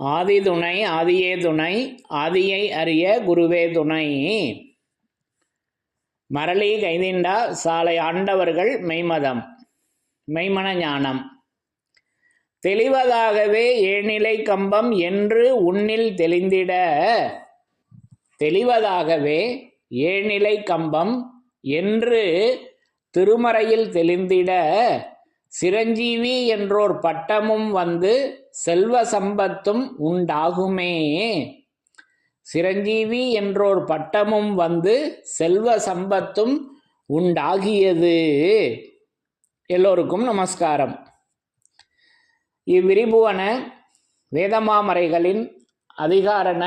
ஆதி துணை ஆதியே துணை, ஆதியை அறிய குருவே துணை. மரளி கைதிண்டா சாலை ஆண்டவர்கள் மெய்மதம் மெய்மன ஞானம். தெளிவதாகவே ஏழ்நிலை கம்பம் என்று உன்னில் தெளிந்திட, தெளிவதாகவே ஏழ்நிலை கம்பம் என்று திருமறையில் தெளிந்திட, சிரஞ்சீவி என்றோர் பட்டமும் வந்து செல்வ சம்பத்தும் உண்டாகுமே. சிரஞ்சீவி என்றோர் பட்டமும் வந்து செல்வ சம்பத்தும் உண்டாகியது. எல்லோருக்கும் நமஸ்காரம். இவ்விரிபுவன வேதமாமறைகளின் அதிகாரண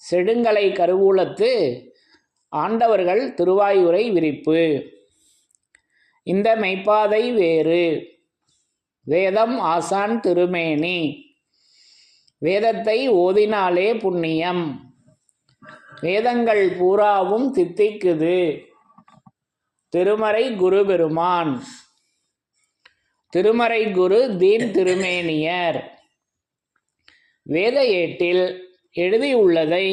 செடுங்கலை கருவூலத்து ஆண்டவர்கள் திருவாயுரை விரிப்பு. இந்த மெய்ப்பாதை வேறு வேதம் ஆசான் திருமேனி, வேதத்தை ஓதினாலே புண்ணியம், வேதங்கள் பூராவும் தித்திக்குது திருமறை குரு பெருமான். திருமறை குரு தீன் திருமேனியர். வேத ஏட்டில் எழுதியுள்ளதை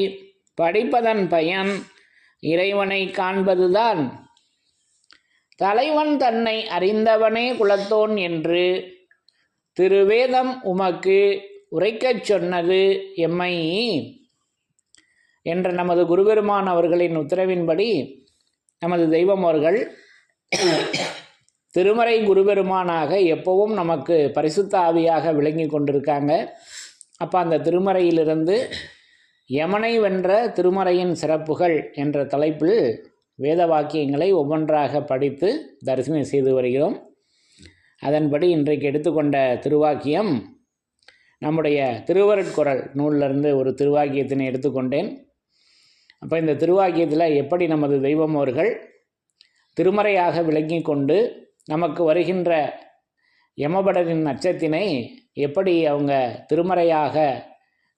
படிப்பதன் பயன் இறைவனை காண்பதுதான். தலைவன் தன்னை அறிந்தவனே குலத்தோன் என்று திருவேதம் உமக்கு உரைக்கச் சொன்னது எம்மை என்ற நமது குருபெருமான் அவர்களின் உத்தரவின்படி நமது தெய்வம் அவர்கள் திருமறை குருபெருமானாக எப்பவும் நமக்கு பரிசுத்த ஆவியாக விளங்கி கொண்டிருக்காங்க. அப்போ அந்த திருமறையிலிருந்து யமனை வென்ற திருமறையின் சிறப்புகள் என்ற தலைப்பில் வேத வாக்கியங்களை ஒவ்வொன்றாக படித்து தரிசனம் செய்து வருகிறோம். அதன்படி இன்றைக்கு எடுத்துக்கொண்ட திருவாக்கியம் நம்முடைய திருவருட்குறள் நூலிலிருந்து ஒரு திருவாக்கியத்தினை எடுத்துக்கொண்டேன். அப்போ இந்த திருவாக்கியத்தில் எப்படி நமது தெய்வம் அவர்கள் திருமறையாக விளங்கி கொண்டு நமக்கு வருகின்ற யமபடரின் அச்சத்தினை எப்படி அவங்க திருமறையாக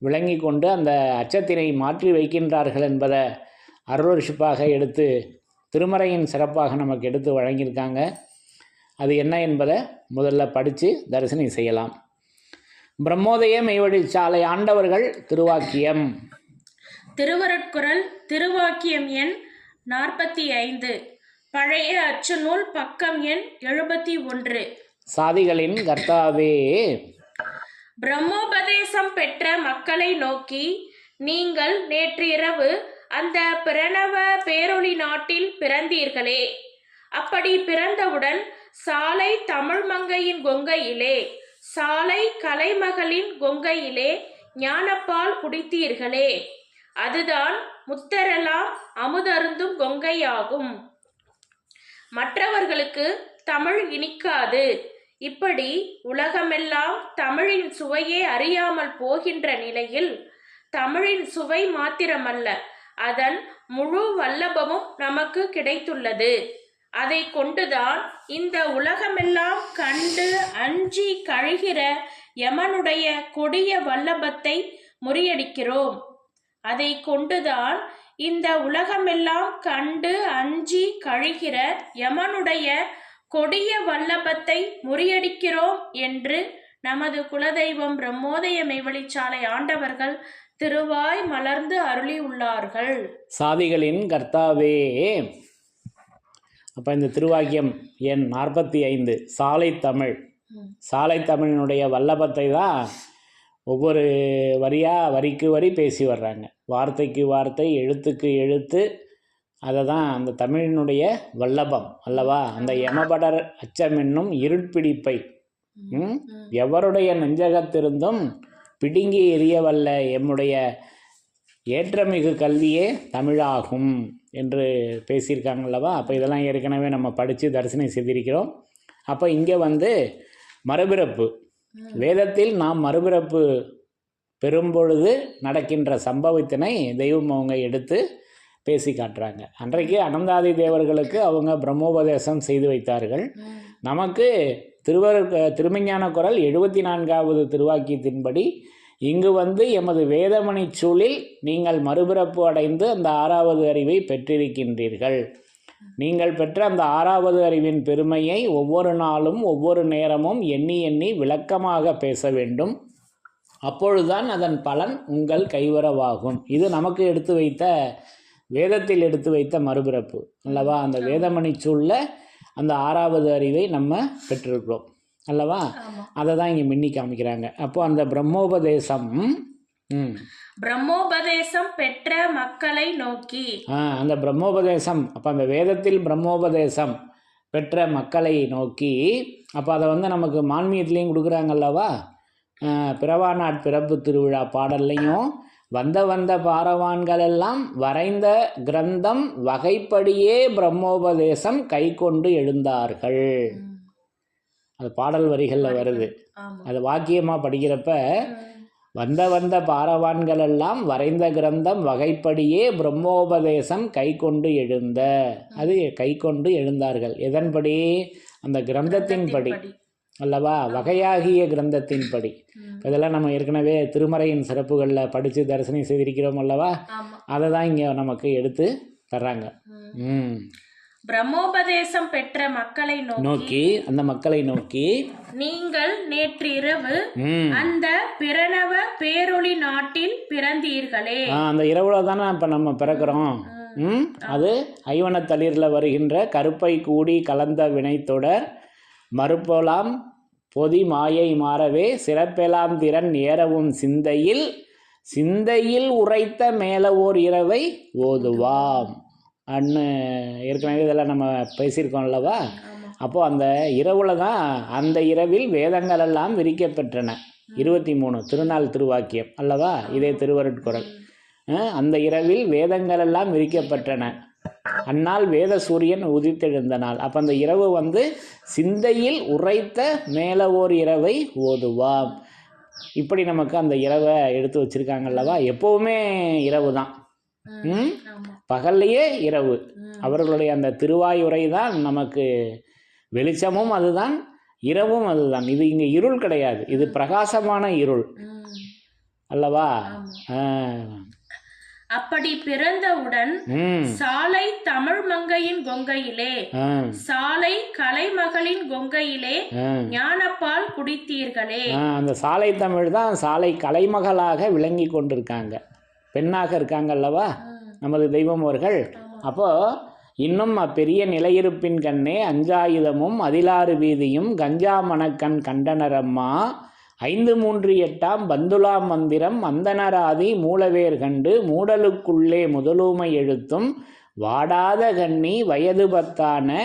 விளங்கி கொண்டு அந்த அச்சத்தினை மாற்றி வைக்கின்றார்கள் என்பதை அருளொருஷிப்பாக எடுத்து திருமறையின் சிறப்பாக நமக்கு எடுத்து வழங்கியிருக்காங்க. அது என்ன என்பதை முதல்ல படித்து தரிசனம் செய்யலாம். பிரம்மோதய மெய்வழி சாலை ஆண்டவர்கள் திருவாக்கியம். திருவருட்குறள் திருவாக்கியம் எண் 45, பழைய அச்சுநூல் பக்கம் எண் 71. சாதிகளின் கர்த்தாவே, பிரம்மோபதேசம் பெற்ற மக்களை நோக்கி, நீங்கள் நேற்று இரவு அந்த பிரணவ பேரொளி நாட்டில் பிறந்தீர்களே. அப்படி பிறந்தவுடன் சாலை தமிழ் மங்கையின் கொங்கையிலே, சாலை கலைமகளின் கொங்கையிலே ஞானப்பால் குடித்தீர்களே. அதுதான் முத்தரெல்லாம் அமுதருந்தும் கொங்கையாகும். மற்றவர்களுக்கு தமிழ் இனிக்காது. இப்படி உலகமெல்லாம் தமிழின் சுவையே அறியாமல் போகின்ற நிலையில், தமிழின் சுவை மாத்திரமல்ல, அதன் முழு வல்லபமும் நமக்கு கிடைத்துள்ளது. அதை கொண்டுதான் இந்த உலகமெல்லாம் கண்டு அஞ்சி கழிகிற யமனுடைய கொடிய வல்லபத்தை முறியடிக்கிறோம். அதை கொண்டுதான் இந்த உலகமெல்லாம் கண்டு அஞ்சி கழிகிற யமனுடைய கொடிய வல்லபத்தை முறியடிக்கிறோம் என்று நமது குலதெய்வம் பிரம்மோதய மெய்வழிச்சாலை ஆண்டவர்கள் திருவாய் மலர்ந்து அருளி உள்ளார்கள். சாதிகளின் கர்த்தாவே. அப்போ இந்த திருவாக்கியம் எண் 45 சாலை தமிழ். சாலை தமிழினுடைய வல்லபத்தை தான் ஒவ்வொரு வரிக்கு வரி பேசி வர்றாங்க. வார்த்தைக்கு வார்த்தை, எழுத்துக்கு எழுத்து. அதை தான் அந்த தமிழினுடைய வல்லபம் அல்லவா. அந்த யமபடர் அச்சம் என்னும் இருட்பிடிப்பை எவருடைய நெஞ்சகத்திருந்தும் பிடுங்கி எறியவல்ல எம்முடைய ஏற்றமிகு கல்வியே தமிழாகும் என்று பேசியிருக்காங்கல்லவா. அப்போ இதெல்லாம் ஏற்கனவே நம்ம படித்து தரிசனம் செய்திருக்கிறோம். அப்போ இங்கே மறுபிறப்பு, வேதத்தில் நாம் மறுபிறப்பு பெறும்பொழுது நடக்கின்ற சம்பவத்தினை தெய்வம் அவங்க எடுத்து பேசி காட்டுறாங்க. அன்றைக்கு அனந்தாதி தேவர்களுக்கு அவங்க பிரம்மோபதேசம் செய்து வைத்தார்கள். நமக்கு திருமஞான குறள் 74வது திருவாக்கியத்தின்படி இங்கு எமது வேதமணி சூழில் நீங்கள் மறுபிறப்பு அடைந்து அந்த 6வது அறிவை பெற்றிருக்கின்றீர்கள். நீங்கள் பெற்ற அந்த 6வது அறிவின் பெருமையை ஒவ்வொரு நாளும் ஒவ்வொரு நேரமும் எண்ணி எண்ணி விளக்கமாக பேச வேண்டும். அப்பொழுதுதான் அதன் பலன் உங்கள் கைவரவாகும். இது நமக்கு எடுத்து வைத்த வேதத்தில் எடுத்து வைத்த மறுபிறப்பு அல்லவா. அந்த வேதமணி சூழல அந்த 6வது அறிவை நம்ம பெற்றிருக்கிறோம் அல்லவா. அதை தான் இங்கே மின்னி காமிக்கிறாங்க. அப்போ அந்த பிரம்மோபதேசம் பிரம்மோபதேசம் பெற்ற மக்களை நோக்கி அந்த பிரம்மோபதேசம் அப்போ அந்த வேதத்தில் பிரம்மோபதேசம் பெற்ற மக்களை நோக்கி அப்போ அதை வந்து நமக்கு மான்மியத்துலேயும் கொடுக்குறாங்க அல்லவா. பிறவாநாட் பிறப்பு திருவிழா பாடல்லையும் வந்த பாரவான்கள் எல்லாம் வரைந்த கிரந்தம் வகைப்படியே பிரம்மோபதேசம் கை கொண்டு எழுந்தார்கள். அது பாடல் வரிகளில் வருது. அது வாக்கியமாக படிக்கிறப்ப வந்த பாரவான்கள் எல்லாம் வரைந்த கிரந்தம் வகைப்படியே பிரம்மோபதேசம் கை கொண்டு எழுந்த. அது கை கொண்டு எழுந்தார்கள். எதன்படி? அந்த கிரந்தத்தின்படி அல்லவா, வகையாகிய கிரந்தத்தின்படி. இதெல்லாம் நம்ம ஏற்கனவே திருமறையின் சிறப்புகளில் படித்து தரிசனம் செய்திருக்கிறோம் அல்லவா. அதை தான் இங்கே நமக்கு எடுத்து தர்றாங்க. பிரம்மோபதேசம் பெற்ற மக்களை நோக்கி அந்த மக்களை நோக்கி நீங்கள் நேற்றிரவு அந்த பிரணவ பேரொளி நாட்டில் பிறந்தீர்களே. அந்த இரவுல தானே இப்போ நம்ம பிறக்கிறோம். அது ஐவனத்தளிரில் வருகின்ற கருப்பை கூடி கலந்த வினைத்தொடர் மறுப்போலாம் பொதி மாயை மாறவே சிறப்பெலாம் திறன் ஏறவும் சிந்தையில் உரைத்த மேல ஓர் இரவை ஓதுவாம் அன்னு ஏற்கனவே இதெல்லாம் நம்ம பேசியிருக்கோம் அல்லவா. அப்போது அந்த இரவுல தான் அந்த இரவில் வேதங்கள் எல்லாம் விரிக்கப்பெற்றன. 23 திருநாள் திருவாக்கியம் அல்லவா, இதே திருவருட்குறள். அந்த இரவில் வேதங்கள் எல்லாம் விரிக்கப்பெற்றன. அந்நாள் வேத சூரியன் உதித்தெழுந்த நாள். அப்போ அந்த இரவு வந்து சிந்தையில் உரைத்த மேல ஓர் இரவை ஓதுவாம். இப்படி நமக்கு அந்த இரவை எடுத்து வச்சிருக்காங்க அல்லவா. எப்போவுமே இரவு தான், பகல்லையே இரவு. அவர்களுடைய அந்த திருவாயுரை தான் நமக்கு வெளிச்சமும் அதுதான், இரவும் அதுதான். இது இங்கே இருள் கிடையாது, இது பிரகாசமான இருள் அல்லவா. அப்படி பிறந்தவுடன் சாலை தமிழ் மங்கையின் கொங்கையிலே சாலை கலைமகளின் கொங்கையிலே ஞானப்பால் குடித்தீர்களே. அந்த சாலை தமிழ் தான் சாலை கலைமகளாக விளங்கி கொண்டிருக்காங்க, பெண்ணாக இருக்காங்க அல்லவா நமது தெய்வம் அவர்கள். அப்போ இன்னும் அப்பெரிய நிலையிருப்பின் கண்ணே அஞ்சாயுதமும் 16 வீதியும் கஞ்சா மணக்கண் கண்டனரம்மா 538 பந்துலா மந்திரம் அந்தனராதி மூலவேர் கண்டு மூடலுக்குள்ளே முதலூமை எழுத்தும் வாடாத கண்ணி வயது 10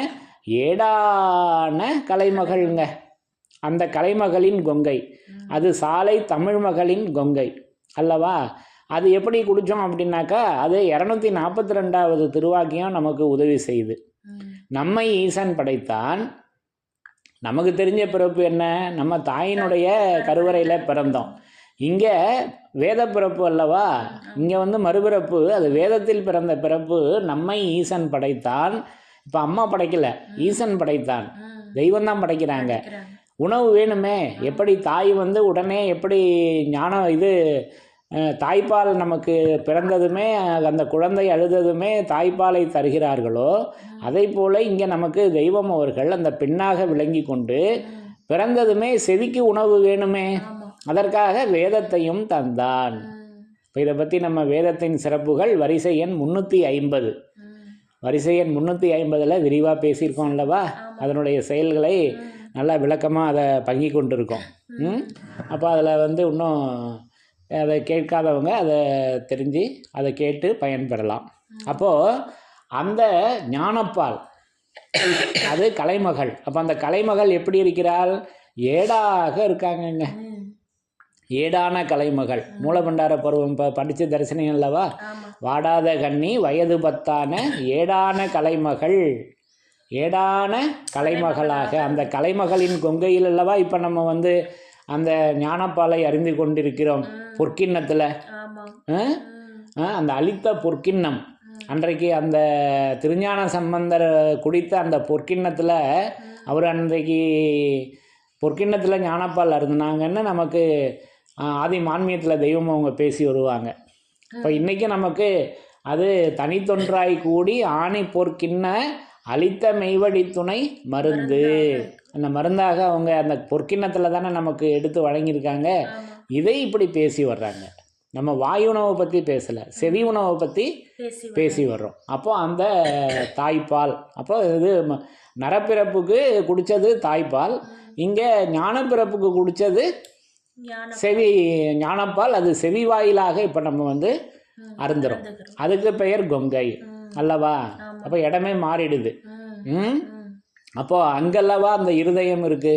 ஏடான கலைமகள்ங்க. அந்த கலைமகளின் கொங்கை அது சாலை தமிழ் மகளின் கொங்கை அல்லவா. அது எப்படி குடித்தோம் அப்படின்னாக்கா, அது 242வது திருவாக்கியம் நமக்கு உதவி செய்யுது. நம்மை ஈசன் படைத்தான். நமக்கு தெரிஞ்ச பிறப்பு என்ன? நம்ம தாயினுடைய கருவறையில் பிறந்தோம். இங்கே வேத பிறப்பு அல்லவா, இங்கே வந்து மறுபிறப்பு. அது வேதத்தில் பிறந்த பிறப்பு. நம்மை ஈசன் படைத்தான். இப்போ அம்மா படைக்கல, ஈசன் படைத்தான். தெய்வம்தான் படைக்கிறாங்க. உணவு வேணுமே, எப்படி தாய் வந்து உடனே எப்படி ஞானம் இது தாய்ப்பால் நமக்கு பிறந்ததுமே அந்த குழந்தை அழுததுமே தாய்ப்பாலை தருகிறார்களோ, அதை போல இங்கே நமக்கு தெய்வம் அவர்கள் அந்த பெண்ணாக விளங்கி கொண்டு பிறந்ததுமே செவிக்கு உணவு வேணுமே, அதற்காக வேதத்தையும் தந்தான். இப்போ இதை பற்றி நம்ம வேதத்தின் சிறப்புகள் வரிசை எண் 350 வரிசை எண் 350 விரிவாக பேசியிருக்கோம் அல்லவா. அதனுடைய செயல்களை நல்லா விளக்கமாக அதை பங்கி கொண்டிருக்கோம். அப்போ அதில் வந்து இன்னும் அதை கேட்காதவங்க அதை தெரிஞ்சு அதை கேட்டு பயன்பெறலாம். அப்போது அந்த ஞானப்பால் அது கலைமகள். அப்போ அந்த கலைமகள் எப்படி இருக்கிறாள்? ஏடாக இருக்காங்கங்க, ஏடான கலைமகள். மூலபண்டார பருவம் படித்து தரிசனம் அல்லவா. வாடாத கண்ணி வயது 10 ஏடான கலைமகள், ஏடான கலைமகளாக அந்த கலைமகளின் கொங்கையில் அல்லவா இப்போ நம்ம வந்து அந்த ஞானப்பாலை அறிந்து கொண்டிருக்கிறோம். பொற்கிண்ணத்தில் அந்த அளித்த பொற்கிண்ணம் அன்றைக்கு அந்த திருஞான சம்பந்தர் குடித்த அந்த பொற்கிண்ணத்தில் அவர் அன்றைக்கு பொற்கிண்ணத்தில் ஞானப்பால் அருந்தினாங்கன்னு நமக்கு ஆதி மான்மியத்தில் தெய்வம் அவங்க பேசி வருவாங்க. இப்போ இன்றைக்கி நமக்கு அது தனித்தொன்றாய் கூடி ஆணி பொற்கிண்ண அளித்த மெய்வடி துணை மருந்து. அந்த மருந்தாக அவங்க அந்த பொற்கிண்ணத்தில் தானே நமக்கு எடுத்து வழங்கியிருக்காங்க. இதை இப்படி பேசி வர்றாங்க. நம்ம வாயு உணவை பற்றி பேசலை, செவி உணவை பற்றி பேசி வர்றோம். அப்போ அந்த தாய்ப்பால், அப்போ இது நரப்பிறப்புக்கு குடித்தது தாய்ப்பால், இங்கே ஞானப்பிறப்புக்கு குடித்தது செவி ஞானப்பால். அது செவி வாயிலாக இப்போ நம்ம வந்து அருந்துறோம். அதுக்கு பெயர் கொங்கை அல்லவா? அப்போ இடமே மாறிடுது. அப்போ அங்கல்லவா அந்த இருதயம் இருக்கு.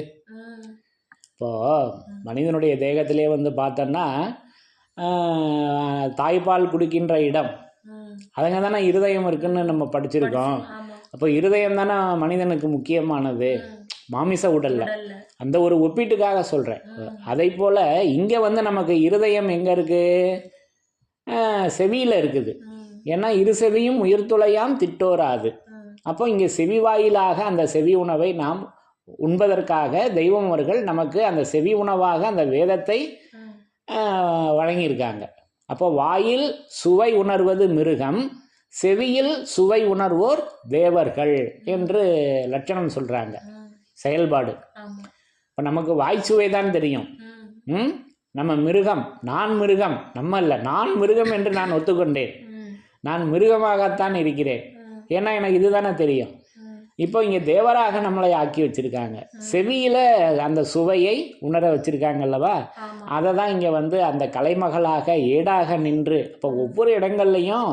இப்போது மனிதனுடைய தேகத்திலே வந்து பார்த்தோன்னா தாய்ப்பால் குடிக்கின்ற இடம் அதுங்க தானே இருதயம் இருக்குன்னு நம்ம படிச்சிருக்கோம். அப்போ இருதயம் தானே மனிதனுக்கு முக்கியமானது மாமிச உடல்ல. அந்த ஒரு ஒப்பீட்டுக்காக சொல்கிறேன். அதை போல் இங்கே வந்து நமக்கு இருதயம் எங்கே இருக்குது? செவியில் இருக்குது. ஏன்னா இரு செவியும் உயிர்த்துளையாம் திட்டோராது. அப்போ இங்கே செவி வாயிலாக அந்த செவி உணவை நாம் உண்பதற்காக தெய்வம் அவர்கள் நமக்கு அந்த செவி உணவாக அந்த வேதத்தை வழங்கியிருக்காங்க. அப்போ வாயில் சுவை உணர்வது மிருகம், செவியில் சுவை உணர்வோர் தேவர்கள் என்று லட்சணம் சொல்கிறாங்க. செயல்பாடு. இப்போ நமக்கு வாய்ச்சுவை தான் தெரியும். நம்ம மிருகம், நான் மிருகம், நம்ம இல்லை, நான் மிருகம் என்று நான் ஒத்துக்கொண்டேன். நான் மிருகமாகத்தான் இருக்கிறேன். ஏன்னா எனக்கு இதுதானே தெரியும். இப்போ இங்கே தேவராக நம்மளை ஆக்கி வச்சுருக்காங்க. செவியில் அந்த சுவையை உணர வச்சுருக்காங்கல்லவா? அதை தான் இங்கே வந்து அந்த கலைமகளாக ஏடாக நின்று இப்போ ஒவ்வொரு இடங்கள்லையும்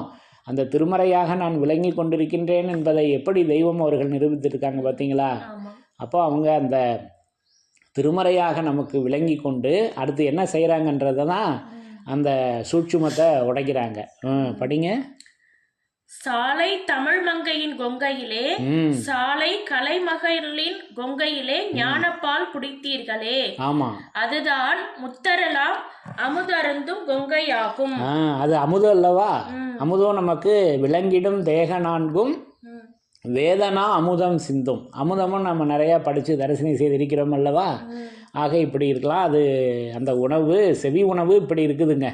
அந்த திருமறையாக நான் விளங்கி கொண்டிருக்கின்றேன் என்பதை எப்படி தெய்வம் அவர்கள் நிரூபித்திருக்காங்க பார்த்தீங்களா? அப்போ அவங்க அந்த திருமறையாக நமக்கு விளங்கி கொண்டு அடுத்து என்ன செய்கிறாங்கன்றதை தான் அந்த சூட்சுமத்தை உடைக்கிறாங்க. படிங்க. சாலை தமிழ் மங்கையின் கொங்கையிலே, சாலை கலைமகளின் கொங்கையிலே ஞானப்பால் குடித்தீர்களே. ஆமா, அதுதான் முத்தரலாம் அமுதருந்தும் கொங்கையாகும். அது அமுதம் அல்லவா? அமுதம் நமக்கு விளங்கிடும் தேக நான்கும் வேதனா அமுதம் சிந்தும். அமுதமும் நம்ம நிறையா படித்து தரிசனை செய்திருக்கிறோம் அல்லவா? ஆக இப்படி இருக்கலாம். அது அந்த உணவு செவி உணவு இப்படி இருக்குதுங்க.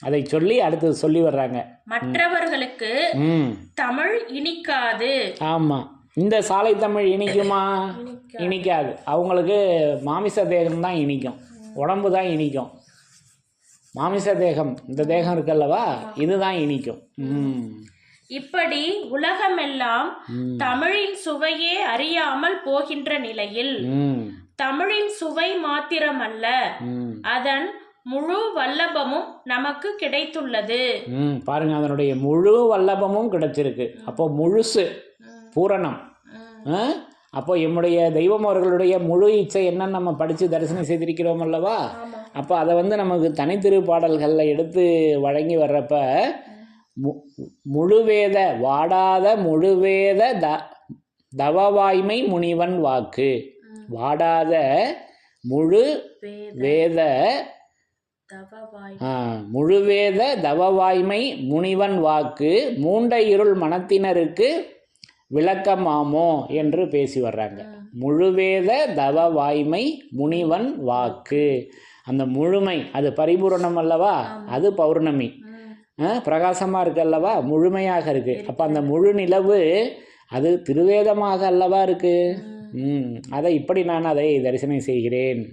அதை சொல்லி அடுத்து சொல்லி வர்றாங்க. மற்றவர்களுக்கு தமிழ் இனிக்காது. ஆமா, இந்த சாலை தமிழ் இனிக்குமா? இனிக்காது. அவங்களுக்கு மாமிச தேகம் தான் இனிக்கும், உடம்பு தான் இனிக்கும். மாமிச தேகம், இந்த தேகம் இருக்கல்லவா, இதுதான் இனிக்கும். இப்படி உலகமெல்லாம் தமிழின் சுவையே அறியாமல் போகின்ற நிலையில் தமிழின் சுவை மாத்திரமல்ல, அதன் முழு வல்லபமும் நமக்கு கிடைத்துள்ளது. பாருங்க, அதனுடைய முழு வல்லபமும் கிடைச்சிருக்கு. அப்போ முழுசு பூரணம். அப்போ எம்முடைய தெய்வம் அவர்களுடைய முழு இச்சை என்னன்னு நம்ம படித்து தரிசனம் செய்திருக்கிறோம் அல்லவா? அப்போ அதை வந்து நமக்கு தனித்திருப்பாடல்களில் எடுத்து வழங்கி வர்றப்ப முழுவேத வாடாத முழுவேத தவவாய்மை முனிவன் வாக்கு. வாடாத முழு வேத முழுவேத தவவாய்மை முனிவன் வாக்கு மூண்ட இருள் மனத்தினருக்கு விளக்கமாமோ என்று பேசி வர்றாங்க. முழுவேத தவவாய்மை முனிவன் வாக்கு. அந்த முழுமை அது பரிபூரணம் அல்லவா? அது பௌர்ணமி பிரகாசமாக இருக்கு அல்லவா? முழுமையாக இருக்கு. அப்போ அந்த முழு நிலவு அது திருவேதமாக அல்லவா இருக்கு. அதை இப்படி நான் அதை தரிசனம் செய்கிறேன்.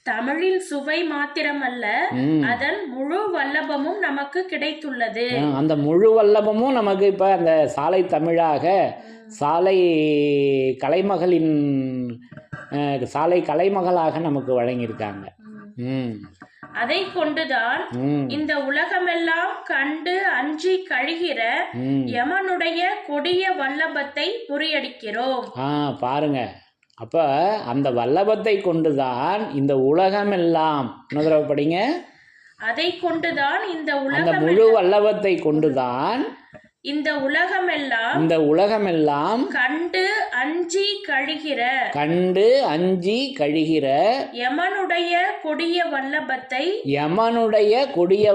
தமிழில் சுவை மாத்திரமல்ல, அதன் முழு வல்லபமும் நமக்கு கிடைத்துள்ளது. அந்த முழு வல்லபமும் நமக்கு இப்ப அந்த சாலை தமிழாக சாலை கலைமகளாக நமக்கு வழங்கியிருக்காங்க. அதை கொண்டுதான் இந்த உலகமெல்லாம் கண்டு அஞ்சி கழிகிற யமனுடைய கொடிய வல்லபத்தை முறியடிக்கிறோம். பாருங்க, அப்போ அந்த வல்லபத்தை கொண்டுதான் இந்த உலகமெல்லாம், இன்னொரு படிங்க, அதை கொண்டுதான் இந்த முழு வல்லபத்தை கொண்டுதான் இந்த உலகமெல்லாம் கண்டு அஞ்சி கழிகிற யமனுடைய கொடிய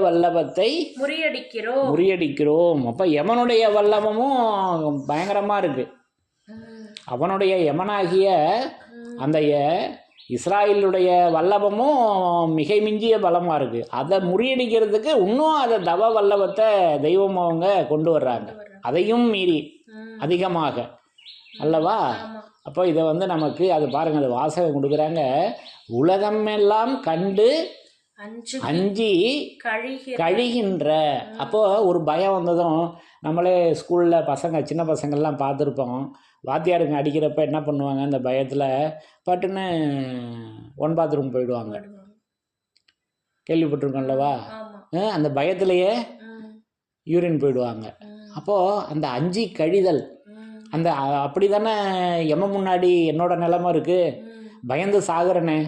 வல்லபத்தை முறியடிக்கிறோம். அப்ப யமனுடைய வல்லபமும் பயங்கரமா இருக்கு. அவனுடைய யமனாகிய அந்த இஸ்ராயலுடைய வல்லபமும் மிகை மிஞ்சிய பலமாக இருக்குது. அதை முறியடிக்கிறதுக்கு இன்னும் அதை தவ வல்லபத்தை தெய்வம் அவங்க கொண்டு வர்றாங்க, அதையும் மீறி அதிகமாக அல்லவா? அப்போ இதை வந்து நமக்கு அது பாருங்கள், அது வாசகம் கொடுக்குறாங்க. உலகமெல்லாம் கண்டு அஞ்சி கழிகின்ற. அப்போது ஒரு பயம் வந்ததும் நம்மளே ஸ்கூலில் பசங்க சின்ன பசங்கள்லாம் பார்த்துருப்போம். வாத்தியாருங்க அடிக்கிறப்ப என்ன பண்ணுவாங்க, அந்த பயத்தில் பட்டுன்னு ஒன் பாத்ரூம் போயிடுவாங்க. கேள்விப்பட்டிருக்கோம்லவா? அந்த பயத்திலேயே யூரின் போயிடுவாங்க. அப்போது அந்த அஞ்சி கழிதல், அந்த அப்படி தானே எம்ம முன்னாடி என்னோட நிலைமை இருக்குது, பயந்து சாகுறனே.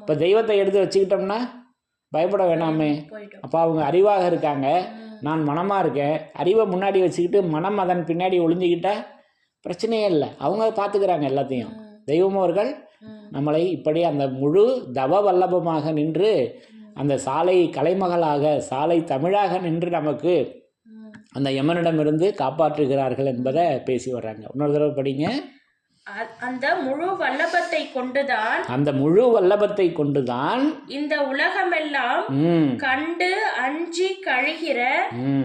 இப்போ தெய்வத்தை எடுத்து வச்சுக்கிட்டோம்னா பயப்பட வேணாமே. அப்போ அவங்க அறிவாக இருக்காங்க, நான் மனமாக இருக்கேன். அறிவை முன்னாடி வச்சுக்கிட்டு மனம் அதன் பின்னாடி ஒளிஞ்சிக்கிட்டா பிரச்சனையே இல்லை, அவங்க பார்த்துக்கிறாங்க எல்லாத்தையும். தெய்வம் அவர்கள் நம்மளை இப்படி அந்த முழு தவ வல்லபமாக நின்று அந்த சாலை கலைமகளாக சாலை தமிழாக நின்று நமக்கு அந்த யமனிடமிருந்து காப்பாற்றுகிறார்கள் என்பதை பேசி வர்றாங்க. இன்னொரு தடவை படிங்க. அந்த முழு வல்லபத்தை கொண்டுதான், அந்த முழு வல்லபத்தை கொண்டுதான் இந்த உலகமெல்லாம் கண்டு அஞ்சி கழிகிற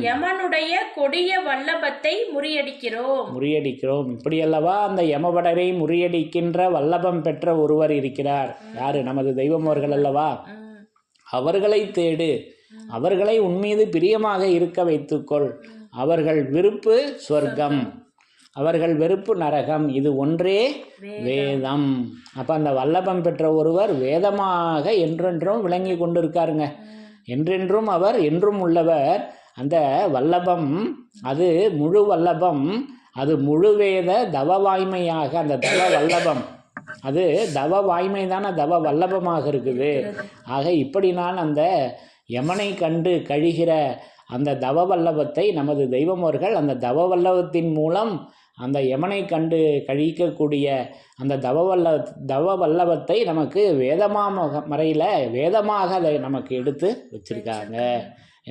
யமனுடைய கொடிய வல்லபத்தை முறியடிக்கிறோம். இப்படி அல்லவா அந்த யமபடரை முறியடிக்கின்ற வல்லபம் பெற்ற ஒருவர் இருக்கிறார். யாரு? நமது தெய்வம் அவர்கள் அல்லவா? அவர்களை தேடு, அவர்களை உன்மீது பிரியமாக இருக்க வைத்துக்கொள். அவர்கள் விருப்பு சொர்க்கம், அவர்கள் வெறுப்பு நரகம். இது ஒன்றே வேதம். அப்போ அந்த வல்லபம் பெற்ற ஒருவர் வேதமாக என்றென்றும் விளங்கி கொண்டு இருக்காருங்க. என்றென்றும் அவர் என்றும் உள்ளவர். அந்த வல்லபம் அது முழு வல்லபம், அது முழு வேத தவ வாய்மையாக அந்த தவ வல்லபம், அது தவ வாய்மை தானே தவ வல்லபமாக இருக்குது. ஆக இப்படி நான் அந்த யமனை கண்டு கழிகிற அந்த தவ வல்லபத்தை நமது தெய்வம் அவர்கள் அந்த தவ வல்லபத்தின் மூலம் அந்த யமனை கண்டு கழிக்கக்கூடிய அந்த தவ வல்லபத்தை நமக்கு மறையில் வேதமாக அதை நமக்கு எடுத்து வச்சிருக்காங்க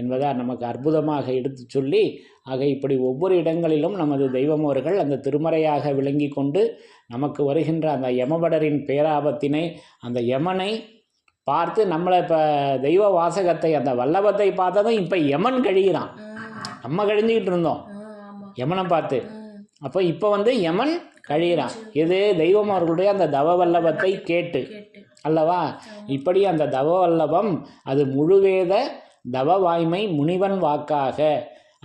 என்பதை நமக்கு அற்புதமாக எடுத்து சொல்லி, ஆக இப்படி ஒவ்வொரு இடங்களிலும் நமது தெய்வம் அவர்கள் அந்த திருமறையாக விளங்கி கொண்டு நமக்கு வருகின்ற அந்த யமபடரின் பேராபத்தினை, அந்த யமனை பார்த்து நம்மளை இப்போ தெய்வ வாசகத்தை அந்த வல்லபத்தை பார்த்ததும் இப்போ யமன் கழிகிறான். நம்ம கழிஞ்சிக்கிட்டு இருந்தோம் யமனை பார்த்து. அப்போ இப்போ வந்து யமன் கழிகிறான். இது தெய்வம் அவர்களுடைய அந்த தவ வல்லபத்தை கேட்டு அல்லவா? இப்படி அந்த தவ வல்லபம் அது முழுவேத தவ வாய்மை முனிவன் வாக்காக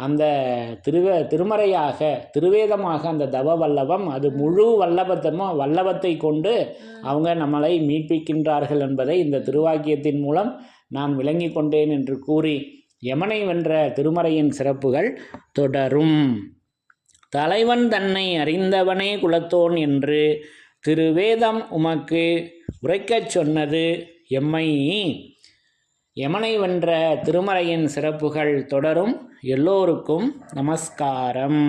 அந்த திருமறையாக திருவேதமாக அந்த தவ வல்லபம் அது முழு வல்லபத்தை கொண்டு அவங்க நம்மளை மீட்பிக்கின்றார்கள் என்பதை இந்த திருவாக்கியத்தின் மூலம் நான் விளங்கி கொண்டேன் என்று கூறி யமனை வென்ற திருமறையின் சிறப்புகள் தொடரும். தலைவன் தன்னை அறிந்தவனே குலத்தோன் என்று திருவேதம் உமக்கு உரைக்கச் சொன்னது எம்மை. யமனை வென்ற திருமறையின் சிறப்புகள் தொடரும். எல்லோருக்கும் நமஸ்காரம்.